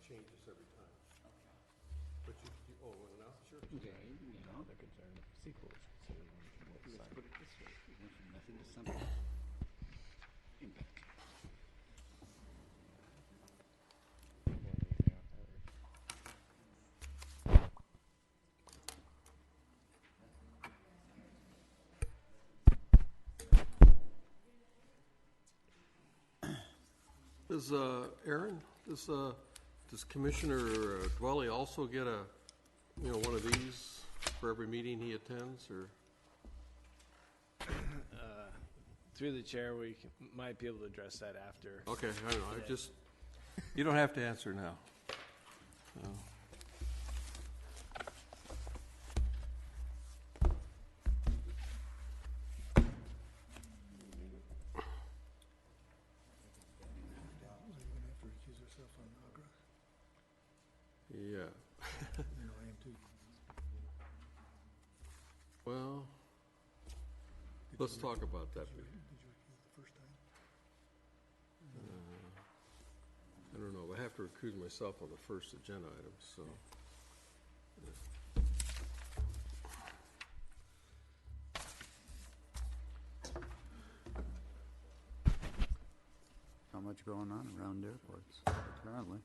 changes every time. But oh, well, now, sure. Okay, They're concerned with sequels, so they want to come with let's some. put it this way. We went from nothing to something. Impact. Does, Aaron, does Commissioner Dwelly also get one of these for every meeting he attends, or? Through the chair, might be able to address that after. Okay, I don't know, you don't have to answer now. No. Yeah. I am too. Well, let's talk about that. Did you recuse the first time? I don't know. I have to recuse myself on the first agenda item, so. Not much going on around airports currently.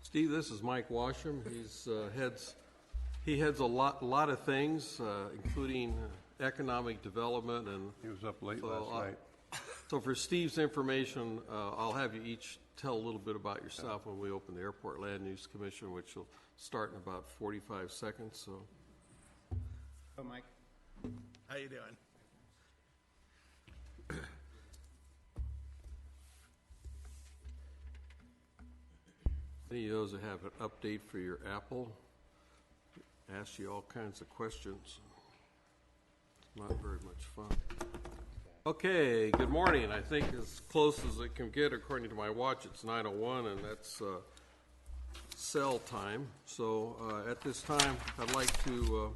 Steve, this is Mike Washam. He heads a lot of things, including economic development, and He was up late last night. So for Steve's information, I'll have you each tell a little bit about yourself when we open the Airport Land Use Commission, which will start in about 45 seconds. So, Oh, Mike. How you doing? any of those that have an update for your Apple, ask you all kinds of questions. It's not very much fun. Okay, good morning. I think as close as it can get, according to my watch, it's 9:01, and that's cell time. So at this time, I'd like to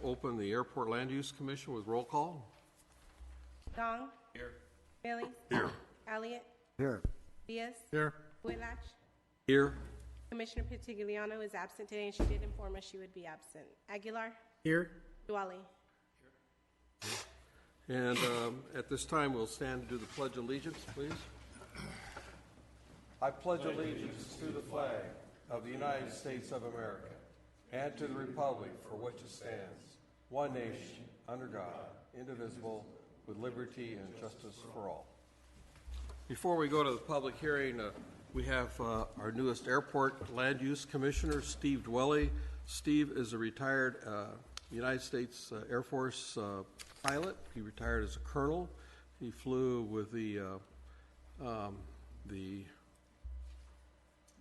open the Airport Land Use Commission with roll call. Gong. Here. Bailey. Here. Elliott. Here. Diaz. Here. Whitlatch. Here. Commissioner Pitigliano is absent today, and she did inform us she would be absent. Aguilar. Here. Duali. And at this time, we'll stand to do the Pledge of Allegiance, please. I pledge allegiance to the flag of the United States of America and to the republic for which it stands, one nation, under God, indivisible, with liberty and justice for all. Before we go to the public hearing, we have our newest Airport Land Use Commissioner, Steve Dwelly. Steve is a retired United States Air Force pilot. He retired as a colonel. He flew with the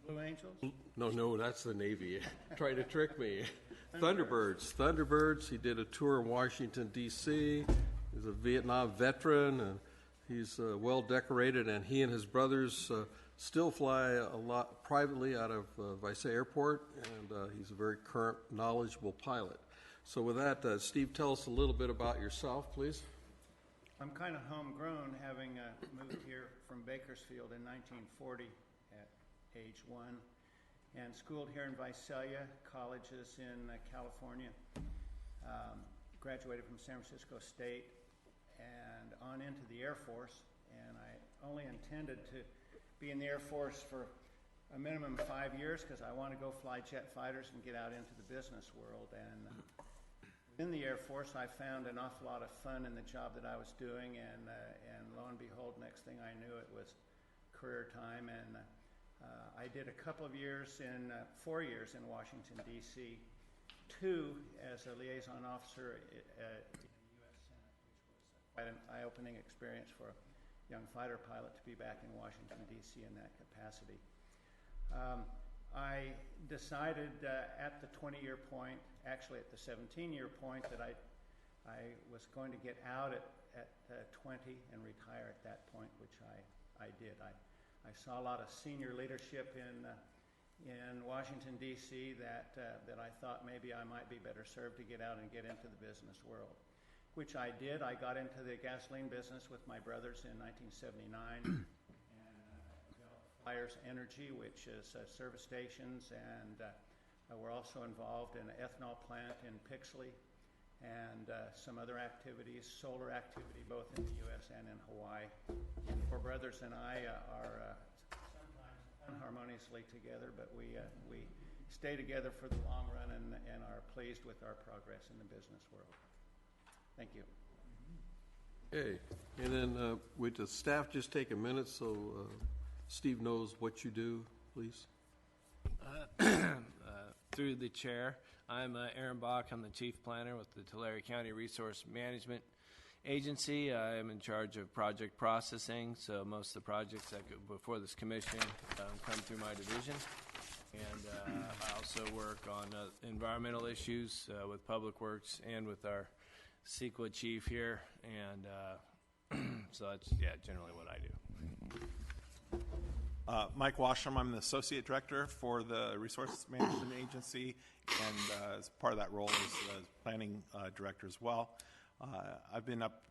Blue Angels? no, that's the Navy. Trying to trick me. Thunderbirds. He did a tour in Washington, D.C. He's a Vietnam veteran, and he's well decorated, and he and his brothers still fly a lot privately out of Visay Airport, and he's a very current, knowledgeable pilot. So with that, Steve, tell us a little bit about yourself, please. I'm kind of homegrown, having moved here from Bakersfield in 1940 at age 1, and schooled here in Visalia, colleges in California, graduated from San Francisco State, and on into the Air Force. And I only intended to be in the Air Force for a minimum of 5 years because I want to go fly jet fighters and get out into the business world. And in the Air Force, I found an awful lot of fun in the job that I was doing, and lo and behold, next thing I knew, it was career time. And I did a couple of years 4 years in Washington, D.C., 2 as a liaison officer in the U.S. Senate, which was quite an eye-opening experience for a young fighter pilot to be back in Washington, D.C. in that capacity. I decided at the 20-year point, actually at the 17-year point, that I was going to get out at 20 and retire at that point, which I did. I saw a lot of senior leadership in Washington, D.C. that I thought maybe I might be better served to get out and get into the business world. which I did. I got into the gasoline business with my brothers in 1979 and developed Flyers Energy, which is service stations, and we're also involved in an ethanol plant in Pixley and some other activities, solar activity, both in the U.S. and in Hawaii. And four brothers and I are sometimes unharmoniously together, but we stay together for the long run and are pleased with our progress in the business world. Thank you. Okay, and then would the staff just take a minute so Steve knows what you do, please? Through the chair, I'm Aaron Bach. I'm the chief planner with the Tulare County Resource Management Agency. I am in charge of project processing, so most of the projects that go before this commission come through my division. And I also work on environmental issues with Public Works and with our CEQA chief here. And so that's, generally what I do. Mike Washam, I'm the Associate Director for the Resource Management Agency, and as part of that role is Planning Director as well. I've been up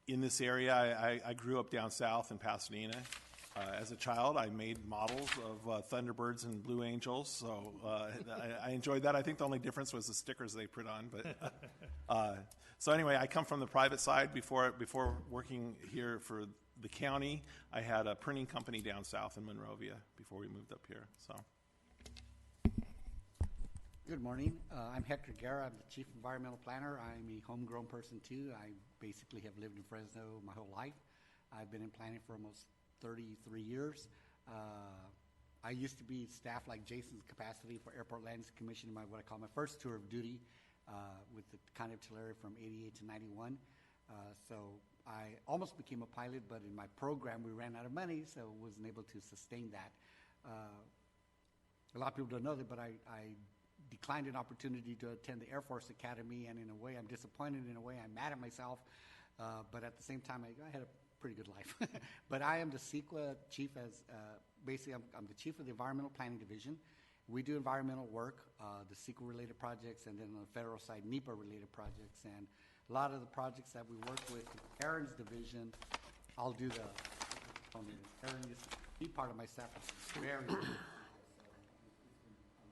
in this area. I grew up down south in Pasadena. As a child, I made models of Thunderbirds and Blue Angels, so I enjoyed that. I think the only difference was the stickers they put on. But so anyway, I come from the private side. Before working here for the county, I had a printing company down south in Monrovia before we moved up here. So, Good morning. I'm Hector Guerra. I'm the Chief Environmental Planner. I'm a homegrown person too. I basically have lived in Fresno my whole life. I've been in planning for almost 33 years. I used to be staff like Jason's capacity for Airport Lands Commission in what I call my first tour of duty with the County of Tulare from 88 to 91. So I almost became a pilot, but in my program we ran out of money, so wasn't able to sustain that. A lot of people don't know that, but I declined an opportunity to attend the Air Force Academy, and in a way I'm disappointed, in a way I'm mad at myself, but at the same time I had a pretty good life. But I am the CEQA chief, as basically I'm the chief of the Environmental Planning Division. We do environmental work, the CEQA related projects, and then on the federal side, NEPA related projects. And a lot of the projects that we work with, Aaron's division, I'll do Aaron used to be part of my staff. It's very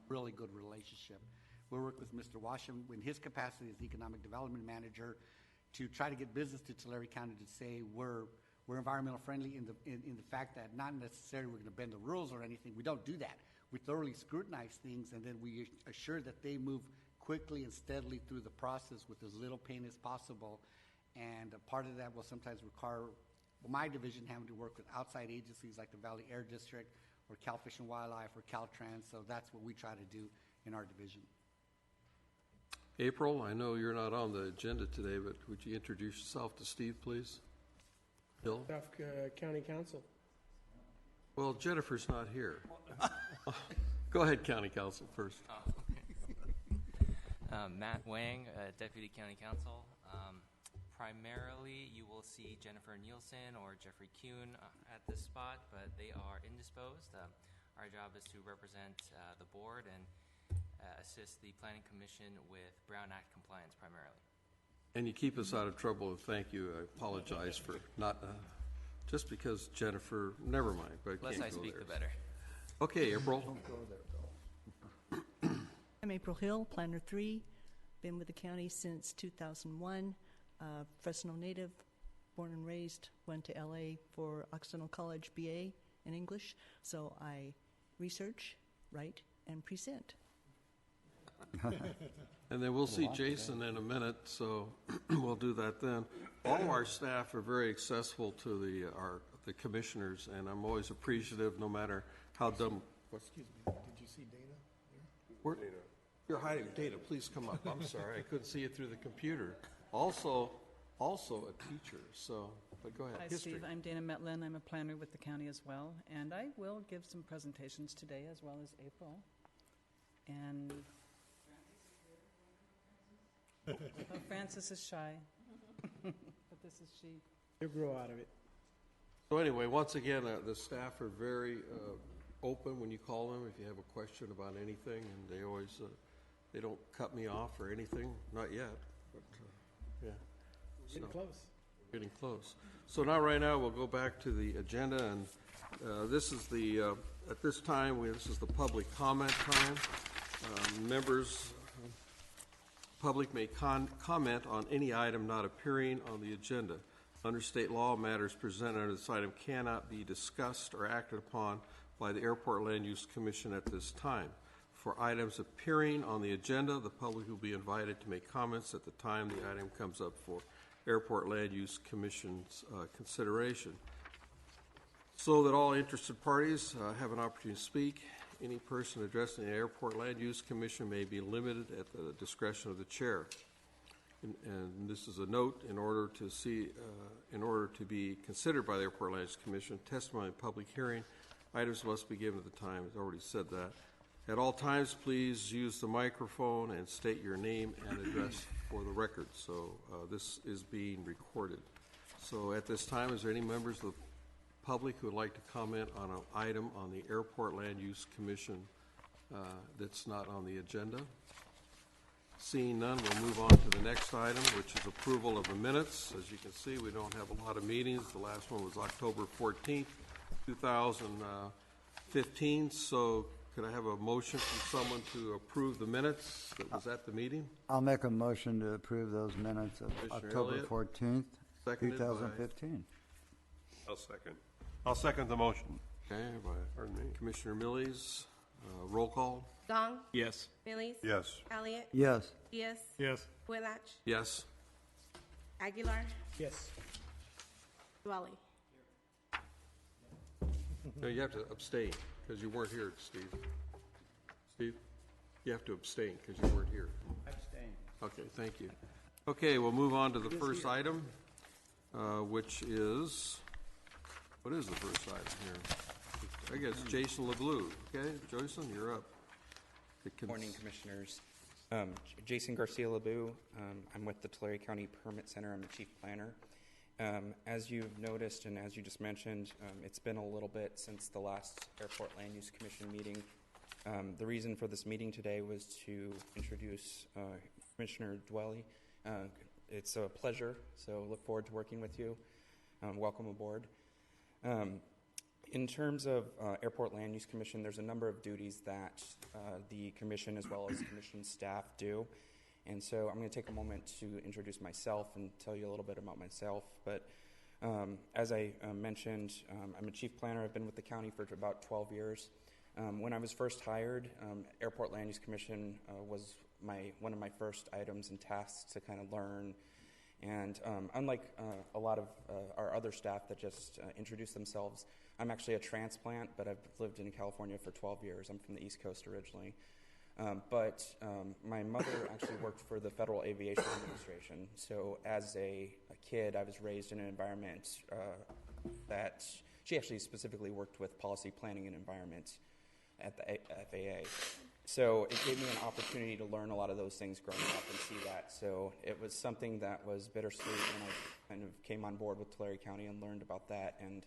really good relationship. We work with Mr. Washam in his capacity as Economic Development Manager to try to get business to Tulare County to say we're environmental friendly in the fact that not necessarily we're going to bend the rules or anything. We don't do that. We thoroughly scrutinize things, and then we assure that they move quickly and steadily through the process with as little pain as possible. And a part of that will sometimes require my division having to work with outside agencies like the Valley Air District or Cal Fish and Wildlife or Caltrans. So that's what we try to do in our division. April, I know you're not on the agenda today, but would you introduce yourself to Steve, please? Bill? County Council. Well, Jennifer's not here. Go ahead, County Council first. Matt Wang, Deputy County Council. Primarily, you will see Jennifer Nielsen or Jeffrey Kuhn at this spot, but they are indisposed. Our job is to represent the board and assist the Planning Commission with Brown Act compliance primarily. And you keep us out of trouble. Thank you. I apologize for not, just because Jennifer, never mind. But The less I speak, the better. Okay, April. I'm April Hill, Planner 3. Been with the county since 2001. Fresno native, born and raised, went to LA for Occidental College BA in English. So I research, write, and present. And then we'll see Jason in a minute, so we'll do that then. All of our staff are very accessible to the commissioners, and I'm always appreciative, no matter how dumb. Excuse me, did you see Dana there? Where, you're hiding data. Please come up. I'm sorry, I couldn't see it through the computer. Also a teacher. So, but go ahead. Hi, History. Steve. I'm Dana Metlin. I'm a planner with the county as well, and I will give some presentations today as well as April. And Francis is shy, but this is she. You'll grow out of it. So anyway, once again, the staff are very open when you call them if you have a question about anything, and they always they don't cut me off or anything, not yet. but, yeah. Getting So- close. Getting close. So now, right now, we'll go back to the agenda, and this is the, at this time, this is the public comment time. Members, public may comment on any item not appearing on the agenda. Under state law, matters presented under this item cannot be discussed or acted upon by the Airport Land Use Commission at this time. For items appearing on the agenda, the public will be invited to make comments at the time the item comes up for Airport Land Use Commission's consideration. So that all interested parties have an opportunity to speak. Any person addressing the Airport Land Use Commission may be limited at the discretion of the chair. And this is a note: in order to be considered by the Airport Land Use Commission, testimony in public hearing, items must be given at the time. I've already said that. At all times, please use the microphone and state your name and address for the record. So this is being recorded. So at this time, is there any members of the public who would like to comment on an item on the Airport Land Use Commission that's not on the agenda? Seeing none, we'll move on to the next item, which is approval of the minutes. As you can see, we don't have a lot of meetings. The last one was October 14th, 2015. So could I have a motion from someone to approve the minutes that was at the meeting? I'll make a motion to approve those minutes of Commissioner October Elliott, 14th, seconded by- 2015. I'll second the motion. Okay, by Commissioner Millies. Roll call. Gong. Yes. Millies. Yes. Elliott. Yes. Diaz. Yes. Whitlatch. Yes. Aguilar. Yes. Dwelly. No, you have to abstain because you weren't here, Steve. Steve, you have to abstain because you weren't here. Abstain. Okay, thank you. Okay, we'll move on to the first item, which is, what is the first item here? I guess Jason LeBlue. Okay, Jason, you're up. Good morning, Commissioners. Jason Garcia Lebu. I'm with the Tulare County Permit Center. I'm the Chief Planner. As you've noticed and as you just mentioned, it's been a little bit since the last Airport Land Use Commission meeting. The reason for this meeting today was to introduce Commissioner Dwelly. It's a pleasure, so look forward to working with you. Welcome aboard. In terms of Airport Land Use Commission, there's a number of duties that the Commission as well as Commission staff do. And so I'm going to take a moment to introduce myself and tell you a little bit about myself. But as I mentioned, I'm a chief planner. I've been with the county for about 12 years. When I was first hired, Airport Land Use Commission was one of my first items and tasks to kind of learn. And unlike a lot of our other staff that just introduce themselves, I'm actually a transplant, but I've lived in California for 12 years. I'm from the East Coast originally. But my mother actually worked for the Federal Aviation Administration. So as a kid, I was raised in an environment that she actually specifically worked with policy planning and environment at the FAA. So it gave me an opportunity to learn a lot of those things growing up and see that. So it was something that was bittersweet when I kind of came on board with Tulare County and learned about that and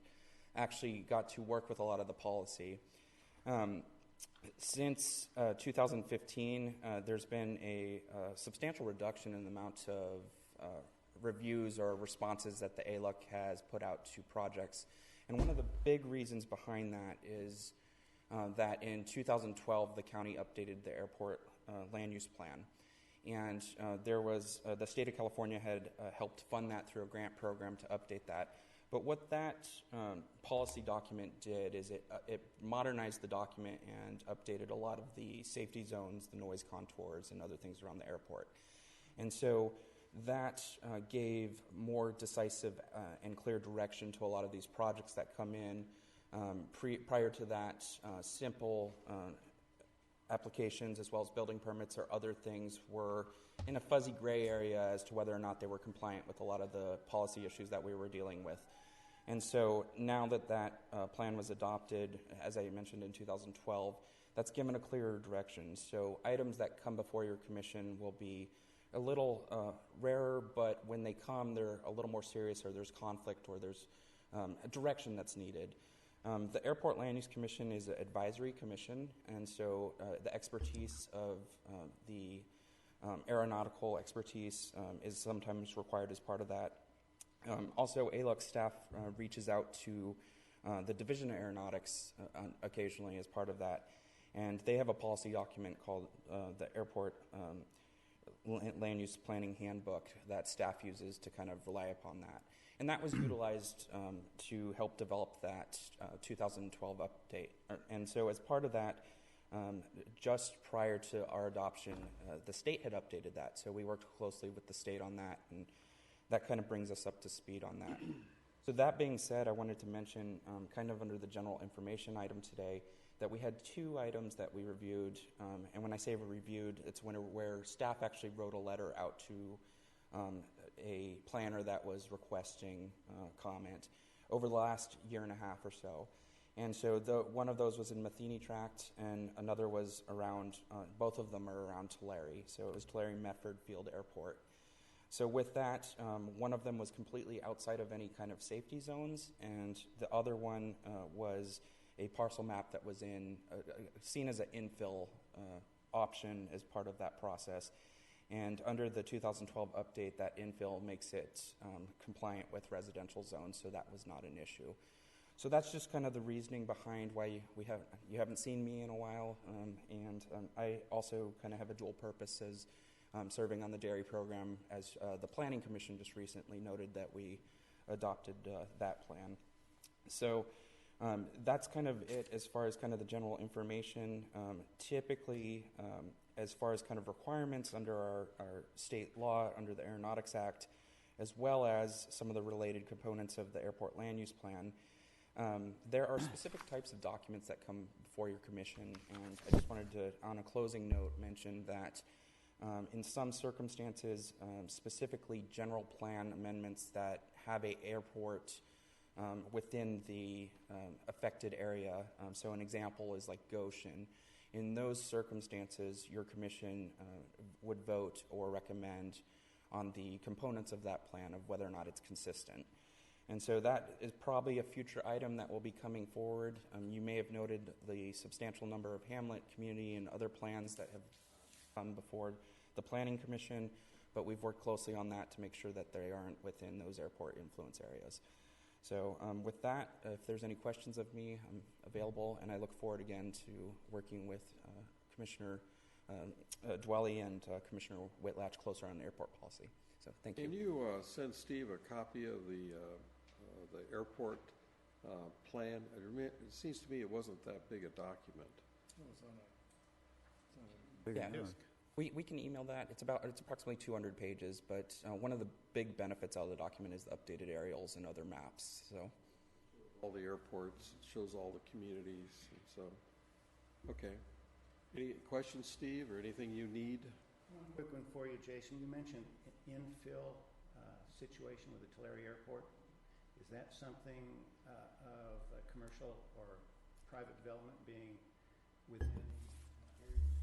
actually got to work with a lot of the policy. Since 2015, there's been a substantial reduction in the amount of reviews or responses that the ALUC has put out to projects. And one of the big reasons behind that is that in 2012, the county updated the airport land use plan. And there was, the state of California had helped fund that through a grant program to update that. But what that policy document did is it modernized the document and updated a lot of the safety zones, the noise contours, and other things around the airport. And so that gave more decisive and clear direction to a lot of these projects that come in. Prior to that, simple applications as well as building permits or other things were in a fuzzy gray area as to whether or not they were compliant with a lot of the policy issues that we were dealing with. And so now that that plan was adopted, as I mentioned in 2012, that's given a clearer direction. So items that come before your commission will be a little rarer, but when they come, they're a little more serious, or there's conflict, or there's a direction that's needed. The Airport Land Use Commission is an advisory commission, and so the expertise of the Aeronautical expertise is sometimes required as part of that. Also, ALUC staff reaches out to the Division of Aeronautics occasionally as part of that, and they have a policy document called the Airport Land Use Planning Handbook that staff uses to kind of rely upon that. And that was utilized to help develop that 2012 update. And so as part of that, just prior to our adoption, the state had updated that. So we worked closely with the state on that, and that kind of brings us up to speed on that. So that being said, I wanted to mention, kind of under the general information item today, that we had 2 items that we reviewed. And when I say reviewed, it's where staff actually wrote a letter out to a planner that was requesting comment over the last year and a half or so. And so one of those was in Matheny Tract, and another was around, both of them are around Tulare. So it was Tulare Medford Field Airport. So with that, one of them was completely outside of any kind of safety zones, and the other one was a parcel map that was seen as an infill option as part of that process. And under the 2012 update, that infill makes it compliant with residential zones, so that was not an issue. So that's just kind of the reasoning behind why you haven't seen me in a while. And I also kind of have a dual purpose as serving on the dairy program, as the Planning Commission just recently noted that we adopted that plan. So that's kind of it as far as kind of the general information. Typically, as far as kind of requirements under our state law, under the Aeronautics Act, as well as some of the related components of the Airport Land Use Plan, there are specific types of documents that come before your commission, and I just wanted to, on a closing note, mention that in some circumstances, specifically general plan amendments that have an airport within the affected area. So an example is like Goshen. In those circumstances, your commission would vote or recommend on the components of that plan of whether or not it's consistent. And so that is probably a future item that will be coming forward. You may have noted the substantial number of hamlet, community, and other plans that have come before the Planning Commission, but we've worked closely on that to make sure that they aren't within those airport influence areas. So with that, if there's any questions of me, I'm available, and I look forward again to working with Commissioner Dwelly and Commissioner Whitlatch closer on the airport policy. So thank you. Can you send Steve a copy of the airport plan? It seems to me it wasn't that big a document. No, it's on a Yeah, disk. we can email that. It's approximately 200 pages, but one of the big benefits out of the document is the updated aerials and other maps. So, all the airports, it shows all the communities, and so, okay. Any questions, Steve, or anything you need? One quick one for you, Jason. You mentioned infill situation with the Tulare Airport. Is that something of a commercial or private development being within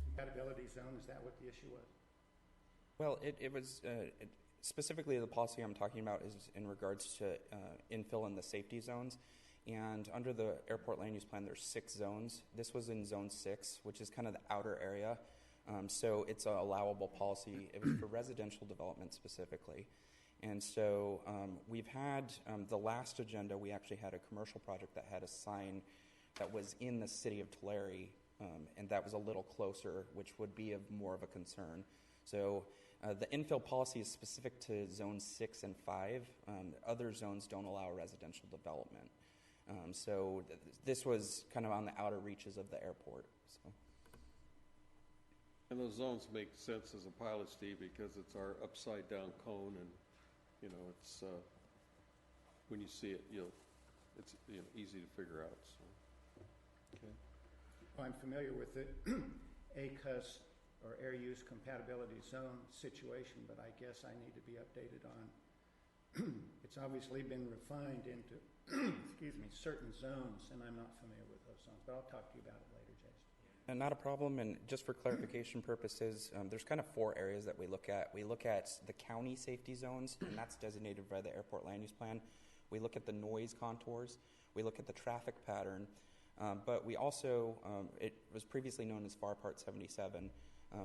compatibility zone? Is that what the issue was? well, it was specifically the policy I'm talking about is in regards to infill in the safety zones. And under the airport land use plan, there's 6 zones. This was in zone 6, which is kind of the outer area. So it's an allowable policy. It was for residential development specifically. And so we've had, the last agenda, we actually had a commercial project that had a sign that was in the city of Tulare, and that was a little closer, which would be of more of a concern. So the infill policy is specific to zones 6 and 5. Other zones don't allow residential development. So this was kind of on the outer reaches of the airport. So. And those zones make sense as a pilot, Steve, because it's our upside down cone, and you know it's when you see it, it's easy to figure out. So, okay. Well, I'm familiar with the ACUS or Air Use Compatibility Zone situation, but I guess I need to be updated on. It's obviously been refined into, excuse me, certain zones, and I'm not familiar with those zones. But I'll talk to you about it later, Jason. And not a problem. And just for clarification purposes, there's kind of 4 areas that we look at. We look at the county safety zones, and that's designated by the airport land use plan. We look at the noise contours. We look at the traffic pattern. But we also, it was previously known as FAR Part 77.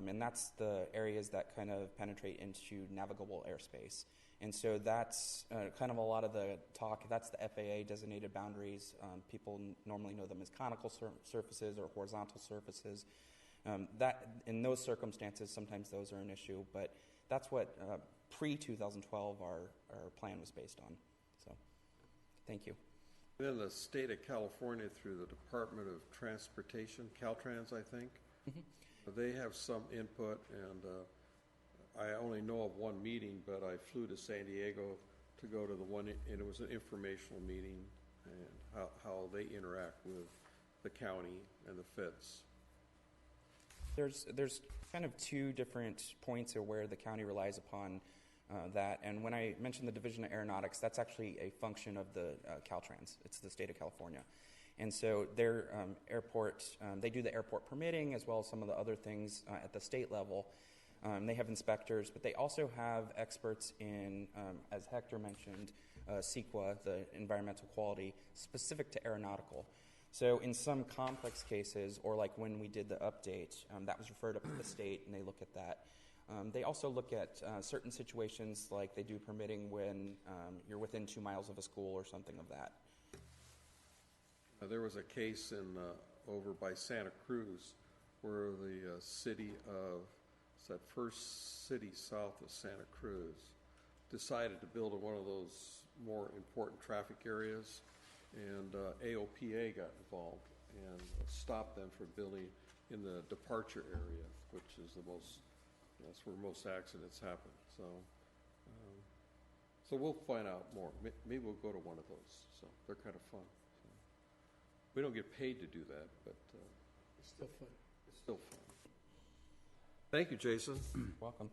And that's the areas that kind of penetrate into navigable airspace. And so that's kind of a lot of the talk. That's the FAA designated boundaries. People normally know them as conical surfaces or horizontal surfaces. That in those circumstances, sometimes those are an issue. But that's what pre-2012 our plan was based on. So, thank you. Then the state of California, through the Department of Transportation, Caltrans, I think, they have some input, and I only know of one meeting, but I flew to San Diego to go to the one, and it was an informational meeting, and how they interact with the county and the feds. There's kind of two different points of where the county relies upon that. And when I mentioned the Division of Aeronautics, that's actually a function of the Caltrans. It's the state of California. And so their airport, they do the airport permitting as well as some of the other things at the state level. They have inspectors, but they also have experts in, as Hector mentioned, CEQA, the environmental quality, specific to aeronautical. So in some complex cases, or like when we did the update, that was referred up to the state, and they look at that. They also look at certain situations, like they do permitting when you're within 2 miles of a school or something of that. There was a case in over by Santa Cruz where the city of, it's that first city south of Santa Cruz, decided to build in one of those more important traffic areas, and AOPA got involved and stopped them from building in the departure area, which is the most, that's where most accidents happen. So, so we'll find out more. Maybe we'll go to one of those. So they're kind of fun. So, we don't get paid to do that, but It's still fun. it's still fun. Thank you, Jason. Welcome.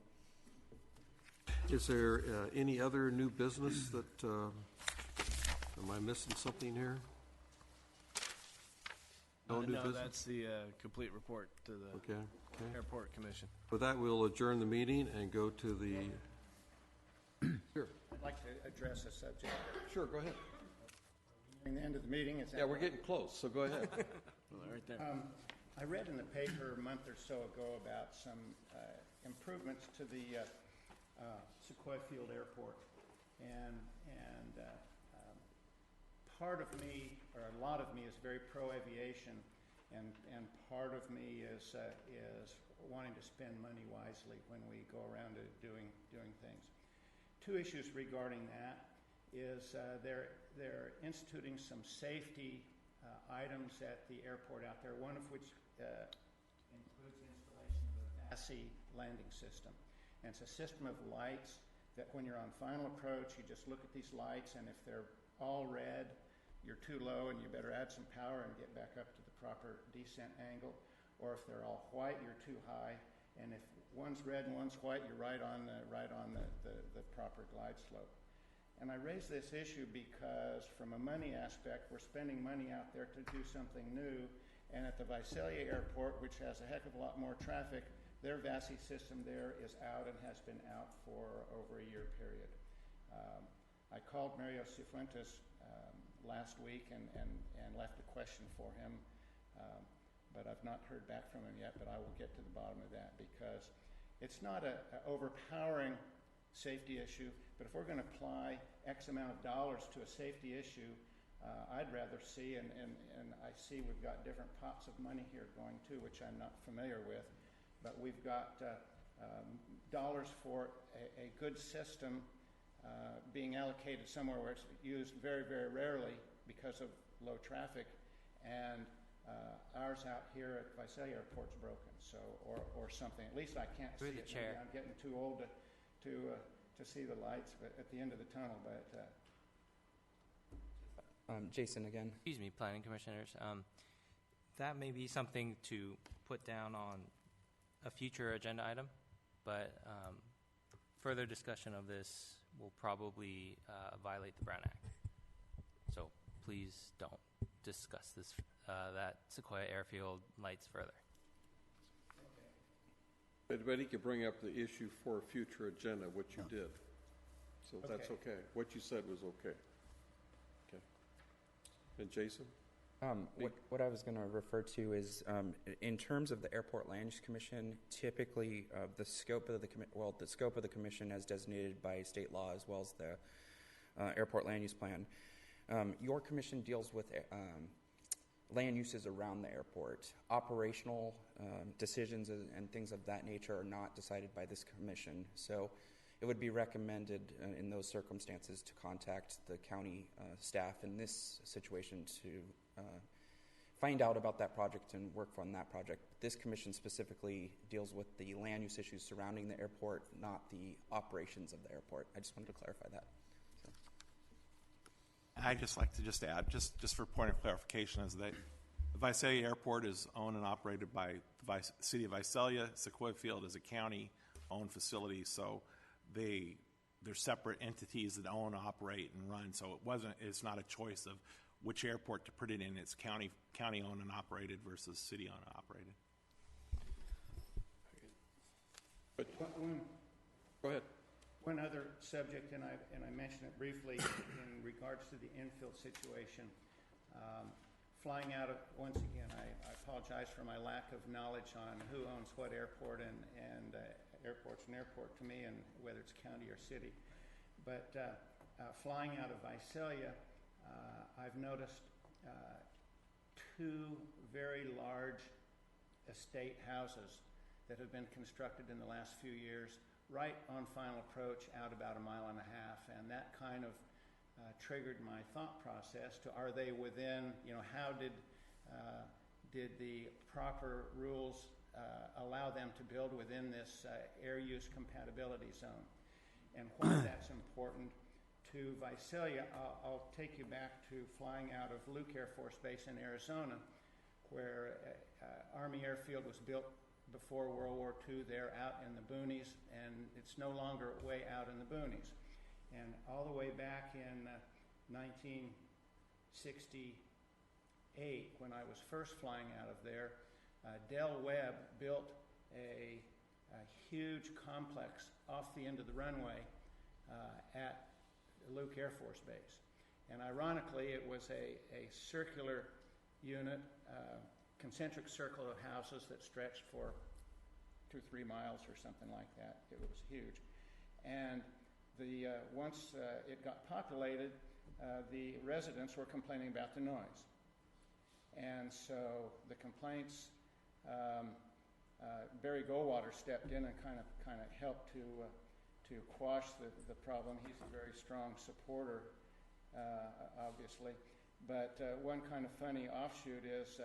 Is there any other new business that, am I missing something here? No new No, business? that's the complete report to the Okay. Airport Commission. With that, we'll adjourn the meeting and go to the, sure, I'd like to address a subject. sure, go ahead. Nearing the end of the meeting, is that Yeah, we're getting close, so go ahead. Right there. I read in the paper a month or so ago about some improvements to the Sequoia Field Airport, and part of me, or a lot of me, is very pro-aviation, and part of me is wanting to spend money wisely when we go around to doing things. Two issues regarding that is they're instituting some safety items at the airport out there, one of which includes installation of a VASI landing system. And it's a system of lights that when you're on final approach, you just look at these lights, and if they're all red, you're too low and you better add some power and get back up to the proper descent angle. Or if they're all white, you're too high. And if one's red and one's white, you're right on the proper glide slope. And I raise this issue because from a money aspect, we're spending money out there to do something new. And at the Visalia Airport, which has a heck of a lot more traffic, their VASI system there is out and has been out for over a year period. I called Mario Cifuentes last week and left a question for him, but I've not heard back from him yet, but I will get to the bottom of that, because it's not an overpowering safety issue, but if we're going to apply X amount of dollars to a safety issue, I'd rather see, and I see we've got different pots of money here going too, which I'm not familiar with, but we've got dollars for a good system being allocated somewhere where it's used very, very rarely because of low traffic, and ours out here at Visalia Airport's broken, so or something. At least I can't see it. Maybe I'm getting too old to see the lights at the end of the tunnel, but. Jason again. Excuse me, Planning Commissioners. That may be something to put down on a future agenda item, but further discussion of this will probably violate the Brown Act. So please don't discuss this, that Sequoia Airfield lights further. But he could bring up the issue for a future agenda, which you did. So that's okay. What you said was okay. Okay. And Jason? What I was going to refer to is, in terms of the Airport Land Use Commission, typically the scope of the commission as designated by state law, as well as the Airport Land Use Plan. Your commission deals with land uses around the airport. Operational decisions and things of that nature are not decided by this commission. So it would be recommended in those circumstances to contact the county staff in this situation to find out about that project and work on that project. This commission specifically deals with the land use issues surrounding the airport, not the operations of the airport. I just wanted to clarify that. So. I'd just like to add, just for point of clarification, is that the Visalia Airport is owned and operated by the City of Visalia. Sequoia Field is a county-owned facility, so they're separate entities that own, operate, and run. So it's not a choice of which airport to put it in. It's county-owned and operated versus city-owned and operated. Go ahead. One other subject, and I mentioned it briefly in regards to the infield situation. Flying out of, once again, I apologize for my lack of knowledge on who owns what airport, and airport's an airport to me, and whether it's county or city. But flying out of Visalia, I've noticed two very large estate houses that have been constructed in the last few years, right on final approach out about 1.5 miles, and that kind of triggered my thought process to, are they within, how did the proper rules allow them to build within this air use compatibility zone? And why that's important to Visalia, I'll take you back to flying out of Luke Air Force Base in Arizona, where Army Airfield was built before World War II there out in the boonies, and it's no longer way out in the boonies. And all the way back in 1968, when I was first flying out of there, Del Webb built a huge complex off the end of the runway at Luke Air Force Base. And ironically, it was a circular unit, concentric circle of houses that stretched for 2-3 miles or something like that. It was huge. And once it got populated, the residents were complaining about the noise. And so the complaints, Barry Goldwater stepped in and kind of helped to quash the problem. He's a very strong supporter, obviously. But one kind of funny offshoot is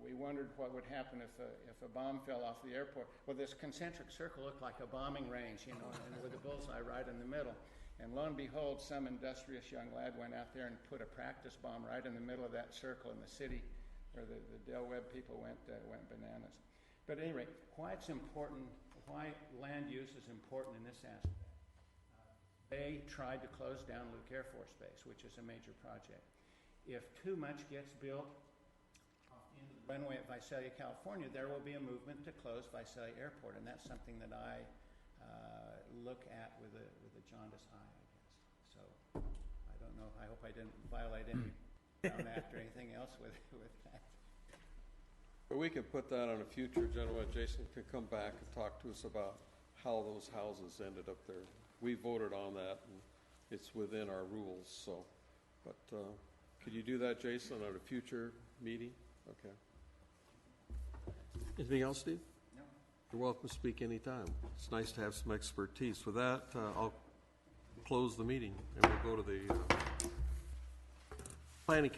we wondered what would happen if a bomb fell off the airport. Well, this concentric circle looked like a bombing range, and with a bullseye right in the middle. And lo and behold, some industrious young lad went out there and put a practice bomb right in the middle of that circle, and the city, or the Del Webb people went bananas. But at any rate, why it's important, why land use is important in this aspect. They tried to close down Luke Air Force Base, which is a major project. If too much gets built into the runway at Visalia, California, there will be a movement to close Visalia Airport, and that's something that I look at with a jaundiced eye, I guess. So I don't know. I hope I didn't violate any Brown Act or anything else with that. But we can put that on a future agenda. Jason can come back and talk to us about how those houses ended up there. We voted on that, and it's within our rules. So, but could you do that, Jason, at a future meeting? Okay. Anything else, Steve? No. You're welcome to speak anytime. It's nice to have some expertise. With that, I'll close the meeting, and we'll go to the planning committee.